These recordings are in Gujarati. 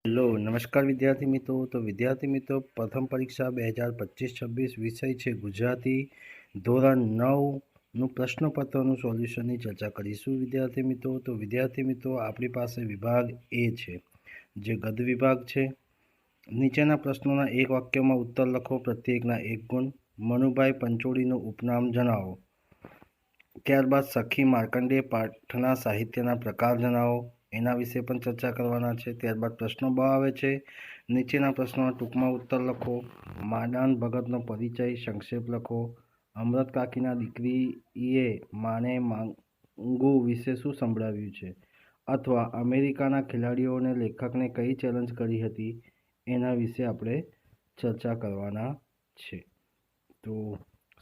હેલો નમસ્કાર વિદ્યાર્થી મિત્રો. તો વિદ્યાર્થી મિત્રો, પ્રથમ પરીક્ષા 2025-26 વિષય છે ગુજરાતી, ધોરણ 9નું પ્રશ્નપત્રનું સોલ્યુશનની ચર્ચા કરીશું વિદ્યાર્થી મિત્રો. તો વિદ્યાર્થી મિત્રો, આપણી પાસે વિભાગ એ છે જે ગદ્ય વિભાગ છે. નીચેના પ્રશ્નોના એક વાક્યમાં ઉત્તર લખો, પ્રત્યેકના એક ગુણ. મનુભાઈ પંચોળીનું ઉપનામ જણાવો. ત્યારબાદ સખી માર્કંડેય પાઠના સાહિત્યના પ્રકાર જણાવો, એના વિશે પણ ચર્ચા કરવાના છે. ત્યારબાદ પ્રશ્નો બ આવે છે, નીચેના પ્રશ્નોના ટૂંકમાં ઉત્તર લખો. માદાન ભગતનો પરિચય સંક્ષેપ લખો. અમૃત કાકીના દીકરીએ માને માંગુ વિશે શું સંભળાવ્યું છે, અથવા અમેરિકાના ખેલાડીઓને લેખકને કઈ ચેલેન્જ કરી હતી, એના વિશે આપણે ચર્ચા કરવાના છે. તો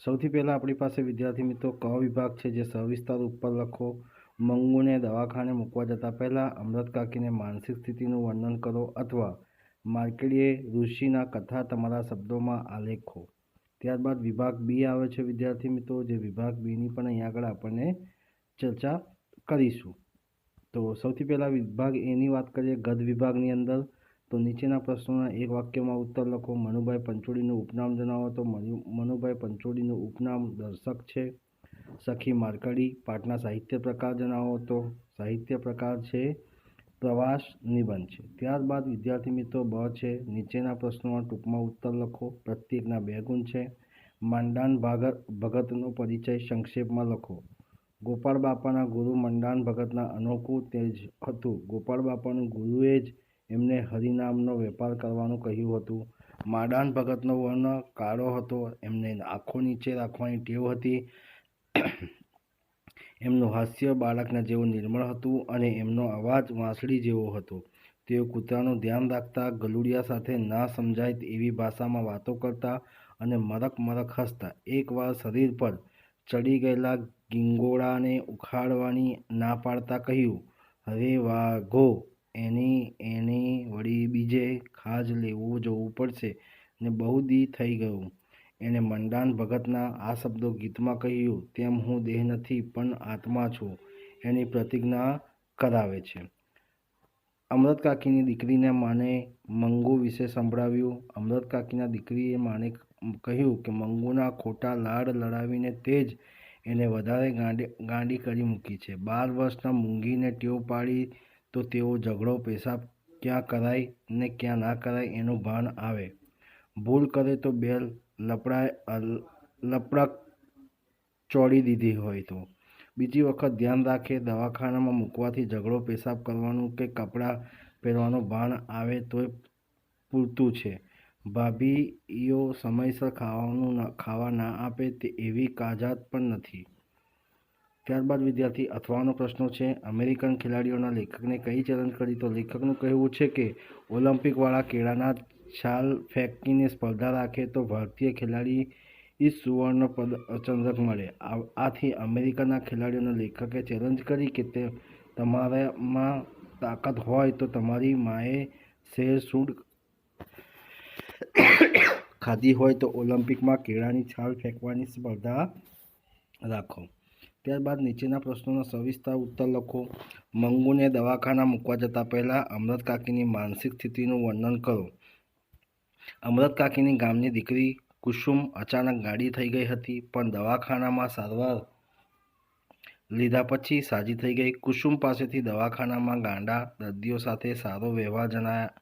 સૌથી પહેલાં આપણી પાસે વિદ્યાર્થી મિત્રો ક વિભાગ છે, જે સવિસ્તાર ઉપર લખો. મંગુને દવાખાને મૂકવા જતાં પહેલાં અમૃત કાકીને માનસિક સ્થિતિનું વર્ણન કરો, અથવા માર્કંડેય ઋષિના કથા તમારા શબ્દોમાં આલેખો. ત્યારબાદ વિભાગ બી આવે છે વિદ્યાર્થી મિત્રો, જે વિભાગ બીની પણ અહીંયા આગળ આપણને ચર્ચા કરીશું. તો સૌથી પહેલાં વિભાગ એની વાત કરીએ. ગદ્ય વિભાગની અંદર તો નીચેના પ્રશ્નોના એક વાક્યમાં ઉત્તર લખો. મનુભાઈ પંચોળીનું ઉપનામ જણાવો. તો મનુભાઈ પંચોળીનું ઉપનામ દર્શક છે. સખી માર્કંડેય પાઠના સાહિત્ય પ્રકાર જણાવો. તો સાહિત્ય પ્રકાર છે પ્રવાસ નિબંધ છે. ત્યારબાદ વિદ્યાર્થી મિત્રો બ છે, નીચેના પ્રશ્નોના ટૂંકમાં ઉત્તર લખો. પ્રત્યેકના 2 ગુણ છે. મંડાન ભગતનો પરિચય સંક્ષેપમાં લખો. ગોપાળ બાપાના ગુરુ મંડાન ભગતના અનોખું તેજ હતું. ગોપાળ બાપાનું ગુરુએ જ એમને હરિનામનો વેપાર કરવાનું કહ્યું હતું. મંડાન ભગતનો વર્ણ કાળો હતો. એમને આંખો નીચે રાખવાની ટેવ હતી. એમનું હાસ્ય બાળકના જેવું નિર્મળ હતું અને એમનો અવાજ વાંસળી જેવો હતો. તેઓ કૂતરાનું ધ્યાન રાખતા, ગલુડિયા સાથે ના સમજાય એવી ભાષામાં વાતો કરતા અને મરક મરક હસતા. એકવાર શરીર પર ચડી ગયેલા ગિંગોળાને ઉખાડવાની ના પાડતા કહ્યું, "હવે વાઘો, એની વળી બીજે ખાજ લેવું જવું પડશે ને બહુ દી થઈ ગયું." એણે મંડાન ભગતના આ શબ્દો ગીતમાં કહ્યું તેમ હું દેહ નથી પણ આત્મા છું, એની પ્રતિજ્ઞા કરાવે છે. અમૃત કાકીની દીકરીને માને મંગુ વિશે સંભળાવ્યું. અમૃત કાકીના દીકરીએ માને કહ્યું કે મંગુના ખોટા લાડ લડાવીને તે જ એને વધારે ગાંડી કરી મૂકી છે. 12 વર્ષના મૂંગીને ટેવ પાડી તો તેઓ ઝઘડો પેશાબ ક્યાં કરાય ને ક્યાં ના કરાય એનું ભાન આવે. ભૂલ કરે તો બે લપડક ચોડી દીધી હોય તો બીજી વખત ધ્યાન રાખે. દવાખાનામાં મૂકવાથી ઝઘડો પેશાબ કરવાનું કે કપડાં પહેરવાનું ભાન આવે તોય પૂરતું છે. ભાભીઓ સમયસર ખાવા ના આપે તે એવી કાજાત પણ નથી. ત્યારબાદ વિદ્યાર્થી અથવાનો પ્રશ્નો છે. અમેરિકન ખેલાડીઓના લેખકને કઈ ચેલેન્જ કરી? તો લેખકનું કહેવું છે કે ઓલિમ્પિકવાળા કેળાના છાલ ફેંકીને સ્પર્ધા રાખે તો ભારતીય ખેલાડી સુવર્ણ ચંદ્રક મળે. આથી અમેરિકાના ખેલાડીઓના લેખકે ચેલેન્જ કરી કે તમારામાં તાકાત હોય તો તમારી માએ શેર સૂંઢ ખાધી હોય તો ઓલિમ્પિકમાં કેળાની છાલ ફેંકવાની સ્પર્ધા રાખો. ત્યારબાદ નીચેના પ્રશ્નોના સવિસ્તાર ઉત્તર લખો. મંગુને દવાખાના મૂકવા જતાં પહેલાં અમૃત કાકીની માનસિક સ્થિતિનું વર્ણન કરો. અમૃત કાકીની ગામની દીકરી કુસુમ અચાનક ગાંડી થઈ ગઈ હતી, પણ દવાખાનામાં સારવાર લીધા પછી સાજી થઈ ગઈ. કુસુમ પાસેથી દવાખાનામાં ગાંડા દર્દીઓ સાથે સારો વ્યવહાર જણાયા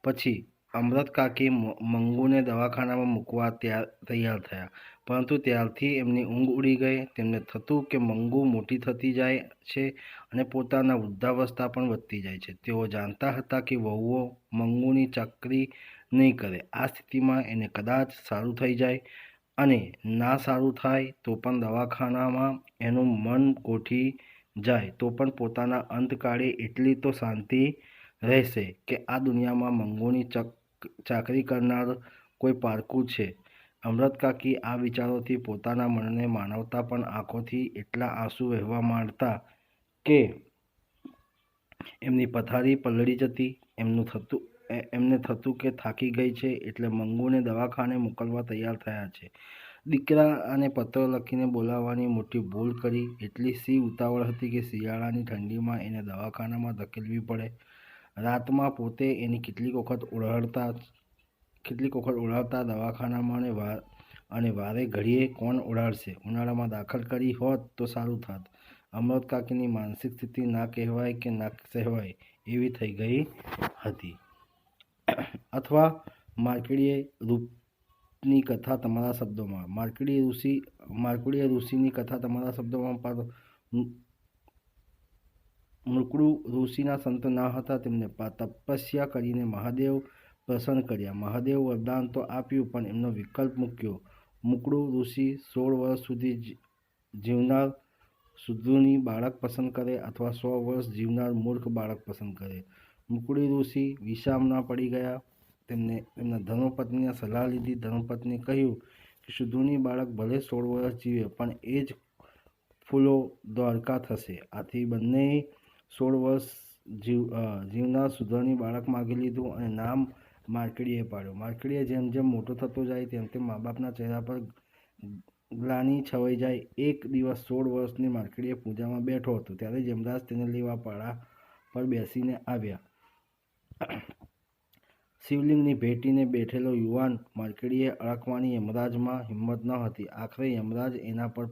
પછી અમૃત કાકી મંગુને દવાખાનામાં મૂકવા તૈયાર થયા, પરંતુ ત્યારથી એમની ઊંઘ ઉડી ગઈ. તેમને થતું કે મંગુ મોટી થતી જાય છે અને પોતાના વૃદ્ધાવસ્થા પણ વધતી જાય છે. તેઓ જાણતા હતા કે વહુઓ મંગુની ચાકરી નહીં કરે. આ સ્થિતિમાં એને કદાચ સારું થઈ જાય અને ના સારું થાય તો પણ દવાખાનામાં એનું મન ગોઠી જાય તો પણ પોતાના અંતકાળે એટલી તો શાંતિ રહેશે કે આ દુનિયામાં મંગુની ચાકરી કરનાર કોઈ પારકું છે. અમૃત કાકી આ વિચારોથી પોતાના મનને માનવતા પણ આંખોથી એટલા આંસુ વહેવા માંડતા કે એમની પથારી પલળી જતી. એમને થતું કે થાકી ગઈ છે એટલે મંગુને દવાખાને મોકલવા તૈયાર થયા છે. દીકરાને પત્ર લખીને બોલાવવાની મોટી ભૂલ કરી. એટલી સી ઉતાવળ હતી કે શિયાળાની ઠંડીમાં એને દવાખાનામાં ધકેલવી પડે. રાતમાં પોતે એની કેટલીક વખત ઓળાડતા દવાખાનામાં અને વારે ઘડીએ કોણ ઓળાડશે. ઉનાળામાં દાખલ કરી હોત તો સારું થાત. અમૃત કાકીની માનસિક સ્થિતિ ના કહેવાય કે ના સહેવાય એવી થઈ ગઈ હતી. અથવા માર્કંડેય ઋષિની કથા તમારા શબ્દોમાં. માર્કંડેય ઋષિની કથા તમારા શબ્દોમાં. મૃકંડુ ઋષિના સંત ન હતા. તેમને તપસ્યા કરીને મહાદેવ પ્રસન્ન કર્યા. મહાદેવ વરદાન તો આપ્યું પણ એમનો વિકલ્પ મૂક્યો. મૃકંડુ ઋષિ 16 વર્ષ સુધી જીવનાર શુદ્રુની બાળક પસંદ કરે અથવા 100 વર્ષ જીવનાર મૂર્ખ બાળક પસંદ કરે. મૃકંડુ ઋષિ વિષામમાં પડી ગયા. તેમના ધર્મપત્નીને સલાહ લીધી. ધર્મપત્નીએ કહ્યું કે શુદ્રુની બાળક ભલે 16 વર્ષ જીવે પણ એ જ ફૂલો દ્વારકા થશે. આથી બંનેએ 16 વર્ષ જીવનાર શુદ્રની બાળક માગી લીધું અને નામ માર્કંડેય પાડ્યો. માર્કંડેય જેમ જેમ મોટો થતો જાય તેમ તેમ મા બાપના ચહેરા પર ગ્લાનિ છવાઈ જાય. એક દિવસ 16 વર્ષની માર્કંડેય પૂજામાં બેઠો હતો ત્યારે યમરાજ તેને લેવા પાડા પર બેસીને આવ્યા. શિવલિંગની ભેટીને બેઠેલો યુવાન માર્કંડેયને અડકવાની યમરાજમાં હિંમત ન હતી. આખરે યમરાજ એના પર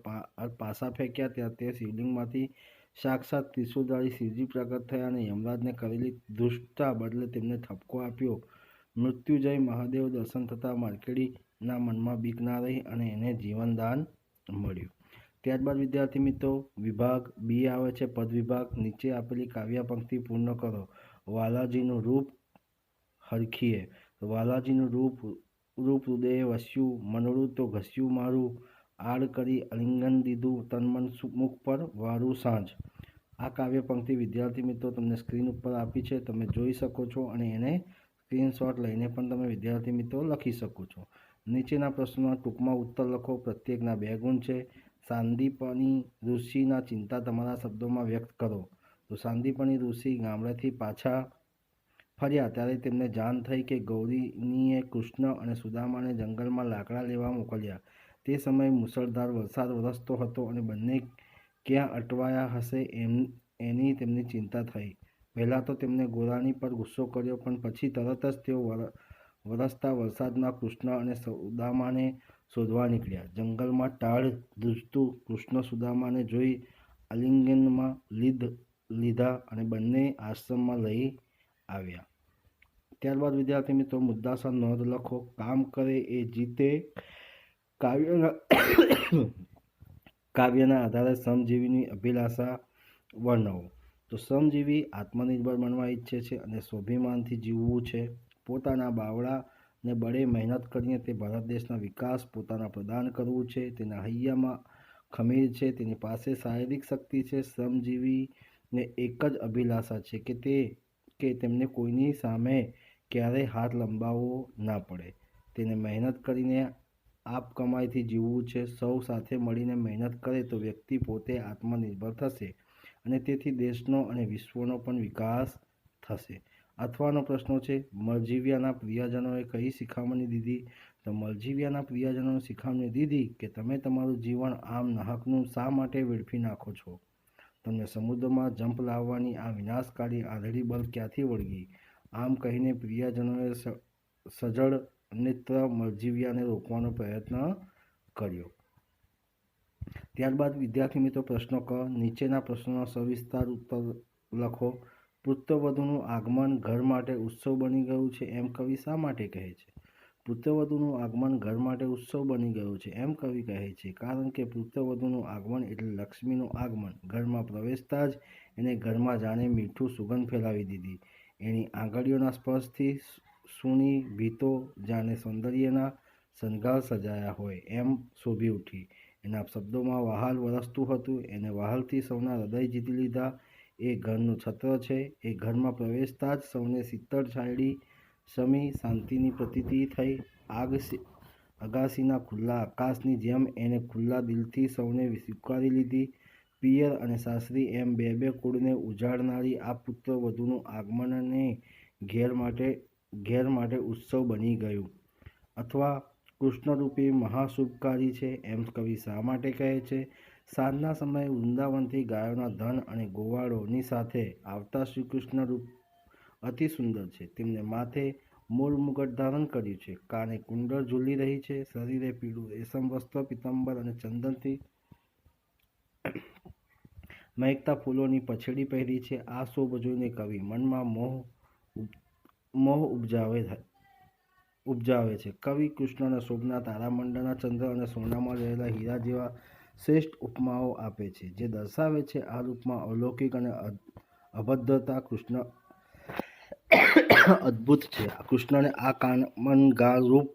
પાસા ફેંક્યા ત્યાં તે શિવલિંગમાંથી સાક્ષાત ત્રિશૂળધારી શિવજી પ્રગટ થયા અને યમરાજને કરેલી દુષ્ટતા બદલે તેમને ઠપકો આપ્યો. મૃત્યુંજય મહાદેવ દર્શન થતાં માર્કંડેયના મનમાં બીક ના રહી અને એને જીવનદાન મળ્યું. ત્યારબાદ વિદ્યાર્થી મિત્રો વિભાગ બી આવે છે, પદ વિભાગ. નીચે આપેલી કાવ્ય પંક્તિ પૂર્ણ કરો. વાલાજીનું રૂપ હરખીએ. વાલાજીનું રૂપ હૃદયે વસ્યું, મનડું તો ઘસ્યું મારું, આડ કરી આલિંગન દીધું તન મન મુખ પર વારું સાંજ. આ કાવ્ય પંક્તિ વિદ્યાર્થી મિત્રો તમને સ્ક્રીન ઉપર આપી છે, તમે જોઈ શકો છો અને એને સ્ક્રીનશોટ લઈને પણ તમે વિદ્યાર્થી મિત્રો લખી શકો છો. નીચેના પ્રશ્નોના ટૂંકમાં ઉત્તર લખો. પ્રત્યેકના 2 ગુણ છે. સાંદીપની ઋષિના ચિંતા તમારા શબ્દોમાં વ્યક્ત કરો. તો સાંદીપની ઋષિ ગામડેથી પાછા ફર્યા ત્યારે તેમને જાણ થઈ કે ગૌરીનીએ કૃષ્ણ અને સુદામાને જંગલમાં લાકડા લેવા મોકલ્યા. તે સમયે મુશળધાર વરસાદ વરસતો હતો અને બંને ક્યાં અટવાયા હશે એની તેમને ચિંતા થઈ. પહેલાં તો તેમણે ગોરાણી પર ગુસ્સો કર્યો પણ પછી તરત જ તેઓ વરસતા વરસાદમાં કૃષ્ણ અને સુદામાને શોધવા નીકળ્યા. જંગલમાં ટાઢ ધ્રુજતું કૃષ્ણ સુદામાને જોઈ આલિંગનમાં લીધા અને બંને આશ્રમમાં લઈ આવ્યા. ત્યારબાદ વિદ્યાર્થી મિત્રો મુદ્દાસર નોંધ લખો. કામ કરે એ જીતે. કાવ્યના આધારે શ્રમજીવીની અભિલાષા વર્ણવો. તો શ્રમજીવી આત્મનિર્ભર બનવા ઈચ્છે છે અને સ્વાભિમાનથી જીવવું છે. પોતાના બાવળાને બળે મહેનત કરીને તે ભારત દેશના વિકાસ પોતાના પ્રદાન કરવું છે. તેના હૈયામાં ખમીર છે. તેની પાસે શારીરિક શક્તિ છે. શ્રમજીવીને એક જ અભિલાષા છે કે તેમને કોઈની સામે ક્યારેય હાથ લંબાવવો ના પડે. તેને મહેનત કરીને આપ કમાઈથી જીવવું છે. સૌ સાથે મળીને મહેનત કરે તો વ્યક્તિ પોતે આત્મનિર્ભર થશે અને તેથી દેશનો અને વિશ્વનો પણ વિકાસ થશે. અથવાનો પ્રશ્ન છે, મરજીવિયાના પ્રિયજનોએ કઈ શિખામણી દીધી? તો મરજીવિયાના પ્રિયજનોએ શિખામણી દીધી કે તમે તમારું જીવન આમ નાહકનું શા માટે વેડફી નાખો છો? તમને સમુદ્રમાં જંપ લાવવાની આ વિનાશકારી આંધળી બળ ક્યાંથી વળગી? આમ કહીને પ્રિયજનોએ સજળ નેત્ર મરજીવિયાને રોકવાનો પ્રયત્ન કર્યો. ત્યારબાદ વિદ્યાર્થી મિત્રો પ્રશ્ન ક. નીચેના પ્રશ્નોના સવિસ્તાર ઉત્તર લખો. પુત્રવધૂનું આગમન ઘર માટે ઉત્સવ બની ગયું છે એમ કવિ શા માટે કહે છે? પુત્રવધૂનું આગમન ઘર માટે ઉત્સવ બની ગયું છે એમ કવિ કહે છે કારણ કે પુત્રવધૂનું આગમન એટલે લક્ષ્મીનું આગમન. ઘરમાં પ્રવેશતા જ એને ઘરમાં જાણે મીઠું સુગંધ ફેલાવી દીધી. એની આંગળીઓના સ્પર્શથી સૂની ભીતો જાણે સૌંદર્યના શણગાર સજાયા હોય એમ શોભી ઉઠી. એના શબ્દોમાં વહાલ વરસતું હતું. એને વહાલથી સૌના હૃદય જીતી લીધા. એ ઘરનું છત્ર છે. એ ઘરમાં પ્રવેશતા જ સૌને શીતળ છાયડી શમી, શાંતિની પ્રતીતિ થઈ. અગાસીના ખુલ્લા આકાશની જેમ એને ખુલ્લા દિલથી સૌને સ્વીકારી લીધી. પિયર અને સાસરી એમ બે કુળને ઉજાડનારી આ પુત્ર વધુનું આગમનને ઘેર માટે ઉત્સવ બની ગયું. અથવા કૃષ્ણરૂપી મહાશુભકારી છે એમ કવિ શા માટે કહે છે? સાંજના સમયે વૃંદાવનથી ગાયોના ધન અને ગોવાળોની સાથે આવતા શ્રીકૃષ્ણ અતિ સુંદર છે. તેમને માથે મૂળ મુગટ ધારણ કર્યું છે, કાને કુંડળ ઝૂલી રહી છે, શરીરે પીળું રેશમ વસ્ત્ર, પીતાંબર અને ચંદનથી મહેકતા ફૂલોની પછેડી પહેરી છે. આ શોભ જોઈને કવિ મનમાં મોહ ઉપજાવે છે. કવિ કૃષ્ણના શોભના તારામંડળના ચંદ્ર અને સોનામાં રહેલા હીરા જેવા શ્રેષ્ઠ ઉપમાઓ આપે છે, જે દર્શાવે છે આ રૂપમાં અલૌકિક અને અભદ્રતા. કૃષ્ણ અદ્ભુત છે. કૃષ્ણને આ કામનગાર રૂપ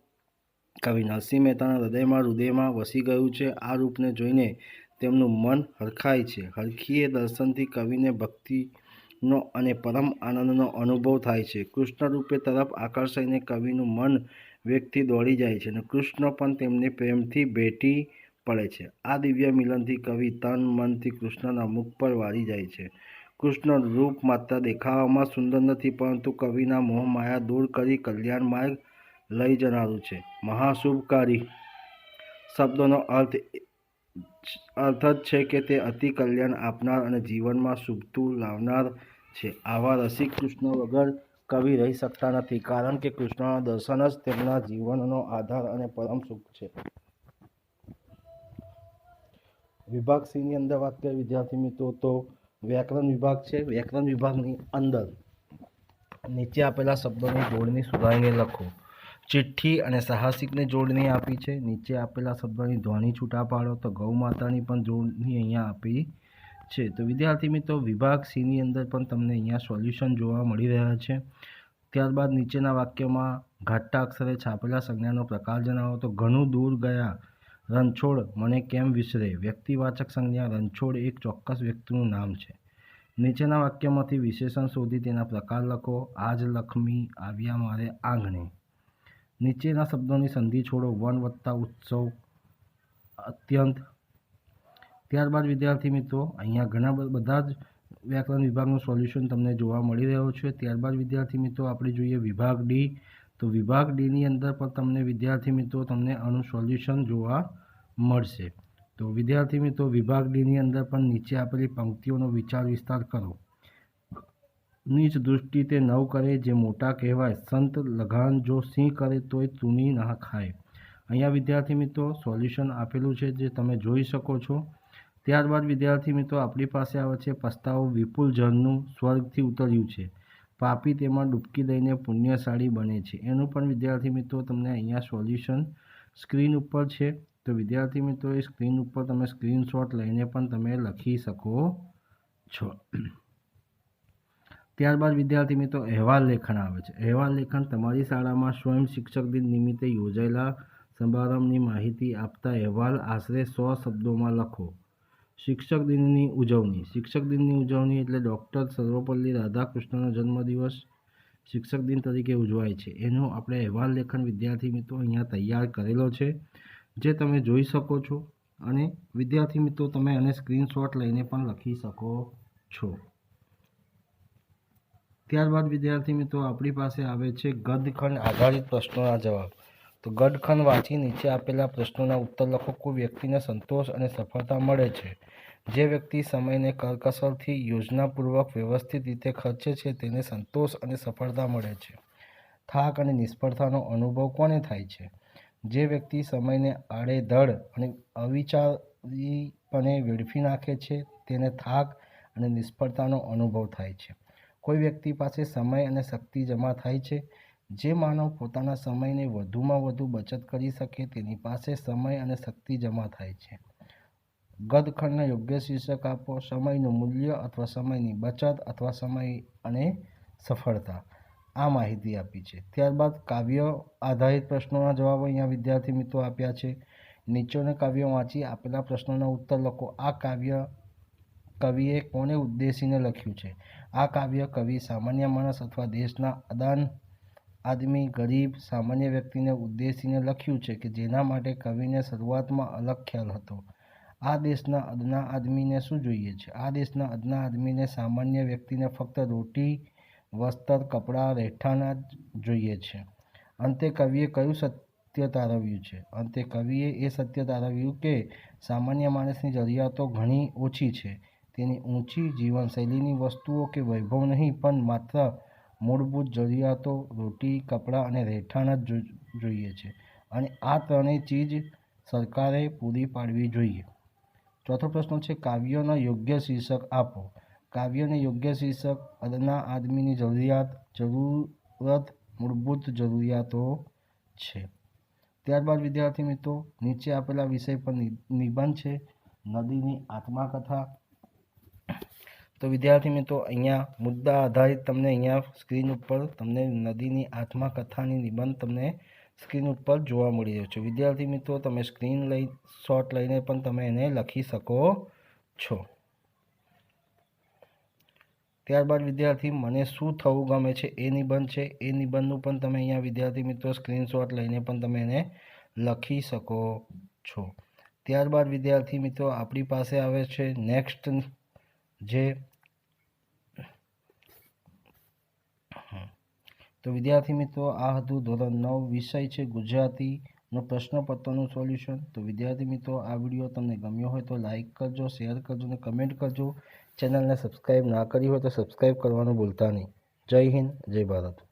કવિ નરસિંહ મહેતાના હૃદયમાં વસી ગયું છે. આ રૂપને જોઈને તેમનું મન હરખાય છે. હરખીએ દર્શનથી કવિને ભક્તિનો અને પરમ આનંદનો અનુભવ થાય છે. કૃષ્ણ રૂપે તરફ આકર્ષાઈને કવિનું મન વેગથી દોડી જાય છે અને કૃષ્ણ પણ તેમને પ્રેમથી ભેટી પડે છે. આ દિવ્ય મિલનથી કવિ તન મનથી કૃષ્ણના મુખ પર વાળી જાય છે. કૃષ્ણ રૂપ માત્ર દેખાવામાં સુંદર નથી, પરંતુ કવિના મોહ માયા દૂર કરી કલ્યાણ માર્ગ લઈ જનારું છે. મહાશુભકારી શબ્દનો અર્થ જ છે કે તે અતિ કલ્યાણ આપનાર અને જીવનમાં શુભતું લાવનાર છે. આવા રસિક કૃષ્ણ વગર કવિ રહી શકતા નથી, કારણ કે કૃષ્ણના દર્શન જ તેમના જીવનનો આધાર અને પરમ સુખ છે. વિભાગ સી ની અંદર વાત કરીએ વિદ્યાર્થી મિત્રો તો વ્યાકરણ વિભાગ છે. વ્યાકરણ વિભાગની અંદર નીચે આપેલા શબ્દોની જોડણી સુધારીને લખો. ચિઠ્ઠી અને સાહસિકને જોડણી આપી છે. નીચે આપેલા શબ્દોની ધ્વનિ છૂટા પાડો. તો ગૌ માતાની પણ જોડણી અહીંયા આપી છે. તો વિદ્યાર્થી મિત્રો વિભાગ સી ની અંદર પણ તમને અહીંયા સોલ્યુશન જોવા મળી રહ્યા છે. ત્યારબાદ નીચેના વાક્યમાં ઘાટા અક્ષરે છાપેલા સંજ્ઞાનો પ્રકાર જણાવો. તો ઘણું દૂર ગયા રણછોડ મને કેમ વિસરે. વ્યક્તિવાચક સંજ્ઞા રણછોડ એક ચોક્કસ વ્યક્તિનું નામ છે. નીચેના વાક્યમાંથી વિશેષણ શોધી તેના પ્રકાર લખો. આજ લક્ષ્મી આવ્યા મારે આંગણે. નીચેના શબ્દોની સંધિ છોડો. વન વત્તા ઉત્સવ, અત્યંત. ત્યારબાદ વિદ્યાર્થી મિત્રો અહીંયા ઘણા બધા જ વ્યાકરણ વિભાગનું સોલ્યુશન તમને જોવા મળી રહ્યો છે. ત્યારબાદ વિદ્યાર્થી મિત્રો આપણે જોઈએ વિભાગ ડી. તો વિભાગ ડીની અંદર પણ તમને વિદ્યાર્થી મિત્રો તમને આનું સોલ્યુશન જોવા મળશે. તો વિદ્યાર્થી મિત્રો વિભાગ ડીની અંદર પણ નીચે આપેલી પંક્તિઓનો વિચાર વિસ્તાર કરો. નીચ દૃષ્ટિ તે નવ કરે જે મોટા કહેવાય, સંત લગાન જો સિંહ કરે તોય તૂની ના ખાય. અહીંયા વિદ્યાર્થી મિત્રો સોલ્યુશન આપેલું છે, જે તમે જોઈ શકો છો. ત્યારબાદ વિદ્યાર્થી મિત્રો આપણી પાસે આવે છે પસ્તાવો વિપુલ જળનું સ્વર્ગથી ઉતર્યું છે, પાપી તેમાં ડૂબકી દઈને પુણ્યશાળી બને છે. એનું પણ વિદ્યાર્થી મિત્રો તમને અહીંયા સોલ્યુશન સ્ક્રીન ઉપર છે. તો વિદ્યાર્થી મિત્રો એ સ્ક્રીન ઉપર તમે સ્ક્રીનશોટ લઈને પણ તમે લખી શકો છો. ત્યારબાદ વિદ્યાર્થી મિત્રો અહેવાલ લેખન આવે છે. અહેવાલ લેખન તમારી શાળામાં સ્વયં શિક્ષક દિન નિમિત્તે યોજાયેલા સમારંભની માહિતી આપતા અહેવાલ આશરે 100 શબ્દોમાં લખો. શિક્ષક દિનની ઉજવણી. શિક્ષક દિનની ઉજવણી એટલે ડૉક્ટર સર્વપલ્લી રાધાકૃષ્ણનો જન્મદિવસ શિક્ષક દિન તરીકે ઉજવાય છે. એનો આપણે અહેવાલ લેખન વિદ્યાર્થી મિત્રો અહીંયા તૈયાર કરેલો છે, જે તમે જોઈ શકો છો. અને વિદ્યાર્થી મિત્રો તમે આને સ્ક્રીનશોટ લઈને પણ લખી શકો છો. ત્યારબાદ વિદ્યાર્થી મિત્રો આપણી પાસે આવે છે ગદ્યખંડ આધારિત પ્રશ્નોના જવાબ. તો ગદ્યખંડ વાંચી નીચે આપેલા પ્રશ્નોના ઉત્તર લખો. કોઈ વ્યક્તિને સંતોષ અને સફળતા મળે છે. જે વ્યક્તિ સમયને કરકસરથી યોજનાપૂર્વક વ્યવસ્થિત રીતે ખર્ચે છે તેને સંતોષ અને સફળતા મળે છે. થાક અને નિષ્ફળતાનો અનુભવ કોને થાય છે? જે વ્યક્તિ સમયને આડેધડ અને અવિચારીપણે વેડફી નાખે છે તેને થાક અને નિષ્ફળતાનો અનુભવ થાય છે. કોઈ વ્યક્તિ પાસે સમય અને શક્તિ જમા થાય છે. જે માનવ પોતાના સમયને વધુમાં વધુ બચત કરી શકે તેની પાસે સમય અને શક્તિ જમા થાય છે. ગદ્યખંડને યોગ્ય શીર્ષક આપો. સમયનું મૂલ્ય અથવા સમયની બચત અથવા સમય અને સફળતા. આ માહિતી આપી છે. ત્યારબાદ કાવ્ય આધારિત પ્રશ્નોના જવાબો અહીંયા વિદ્યાર્થી મિત્રો આપ્યા છે. નીચેના કાવ્યો વાંચી આપેલા પ્રશ્નોના ઉત્તર લખો. આ કાવ્ય કવિએ કોને ઉદ્દેશીને લખ્યું છે? આ કાવ્ય કવિ સામાન્ય માણસ અથવા દેશના આદમી, ગરીબ, સામાન્ય વ્યક્તિને ઉદ્દેશીને લખ્યું છે કે જેના માટે કવિને શરૂઆતમાં અલગ ખ્યાલ હતો. આ દેશના અદના આદમીને શું જોઈએ છે? આ દેશના અદના આદમીને સામાન્ય વ્યક્તિને ફક્ત રોટી, વસ્ત્ર, કપડાં, રહેઠાણ જ જોઈએ છે. અંતે કવિએ કયું સત્ય તારવ્યું છે? અંતે કવિએ એ સત્ય તારવ્યું કે સામાન્ય માણસની જરૂરિયાતો ઘણી ઓછી છે. તેની ઊંચી જીવનશૈલીની વસ્તુઓ કે વૈભવ નહીં, પણ માત્ર મૂળભૂત જરૂરિયાતો રોટી, કપડાં અને રહેઠાણ જ જોઈએ છે અને આ ત્રણેય ચીજ સરકારે પૂરી પાડવી જોઈએ. ચોથો પ્રશ્ન છે કાવ્યનો યોગ્ય શીર્ષક આપો. કાવ્યને યોગ્ય શીર્ષક અદના આદમીની જરૂરત મૂળભૂત જરૂરિયાતો છે. ત્યારબાદ વિદ્યાર્થી મિત્રો નીચે આપેલા વિષય પર નિબંધ છે નદીની આત્મકથા. તો વિદ્યાર્થી મિત્રો અહીંયા મુદ્દા આધારિત તમને અહીંયા સ્ક્રીન ઉપર તમને નદીની આત્મકથાની નિબંધ તમને સ્ક્રીન ઉપર જોવા મળી રહ્યો છે. વિદ્યાર્થી મિત્રો તમે શોટ લઈને પણ તમે એને લખી શકો છો. ત્યારબાદ વિદ્યાર્થી મને શું થવું ગમે છે એ નિબંધ છે. એ નિબંધનું પણ તમે અહીંયા વિદ્યાર્થી મિત્રો સ્ક્રીનશોટ લઈને પણ તમે એને લખી શકો છો. ત્યારબાદ વિદ્યાર્થી મિત્રો આપણી પાસે આવે છે નેક્સ્ટ જે તો વિદ્યાર્થી મિત્રો આ હતું ધોરણ 9 વિષય છે ગુજરાતીનો પ્રશ્નપત્રનું સોલ્યુશન. તો વિદ્યાર્થી મિત્રો આ વિડીયો તમને ગમ્યો હોય તો લાઈક કરજો, શેર કરજો અને કમેન્ટ કરજો. ચેનલને સબસ્ક્રાઈબ ના કરી હોય તો સબસ્ક્રાઈબ કરવાનું ભૂલતા નહીં. જય હિન્દ, જય ભારત.